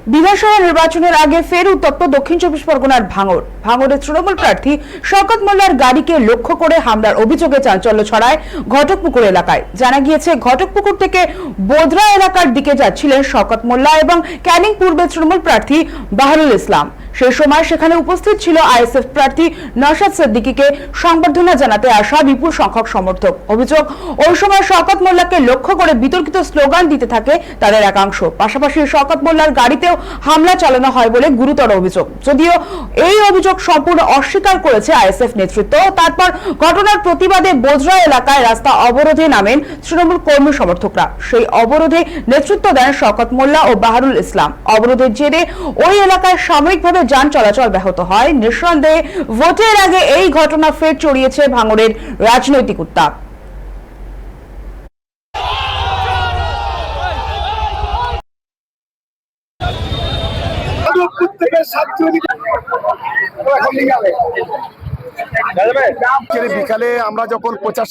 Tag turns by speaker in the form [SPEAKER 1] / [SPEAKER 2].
[SPEAKER 1] বিধানসভা নির্বাচনের আগে ফের উত্তপ্ত দক্ষিণ চব্বিশ পরগনার ভাঙড়ের তৃণমূল প্রার্থী শওকত মোল্লার গাড়িকে লক্ষ্য করে হামলার অভিযোগে চাঞ্চল্য ছড়ায় ঘটকপুকুর এলাকায়। জানা গিয়েছে, ঘটকপুকুর থেকে বোদরা এলাকার দিকে যাচ্ছিলেন শওকত মোল্লা এবং ক্যানিং পূর্বের তৃণমূল প্রার্থী বাহারুল ইসলাম। সেই সময় সেখানে উপস্থিত ছিল আইএসএফ প্রার্থী নওশাদ সিদ্দিকীকে সংবর্ধনা জানাতে আসা বিপুল সংখ্যক সমর্থক। অভিযোগ, ওই সময় শওকত মোল্লাকে লক্ষ্য করে বিতর্কিত স্লোগান দিতে থাকে তাদের একাংশ। পাশাপাশি শওকত মোল্লার গাড়িতেও হামলা চালানো হয় বলে গুরুতর অভিযোগ। যদিও এই অভিযোগ সম্পূর্ণ অস্বীকার করেছে আইএসএফ নেতৃত্ব। তারপর ঘটনার প্রতিবাদে বোদরা এলাকায় রাস্তা অবরোধে নামেন তৃণমূল কর্মী সমর্থকরা। সেই অবরোধে নেতৃত্ব দেন শওকত মোল্লা ও বাহারুল ইসলাম। অবরোধের জেরে ওই এলাকায় সাময়িকভাবে যান চলাচল ব্যাহত হয়। নিঃসন্দেহে ভোটের আগে এই ঘটনা ফের ছড়িয়েছে ভাঙড়ের রাজনৈতিক উত্তাপ।
[SPEAKER 2] বিকালে আমরা যখন প্রচার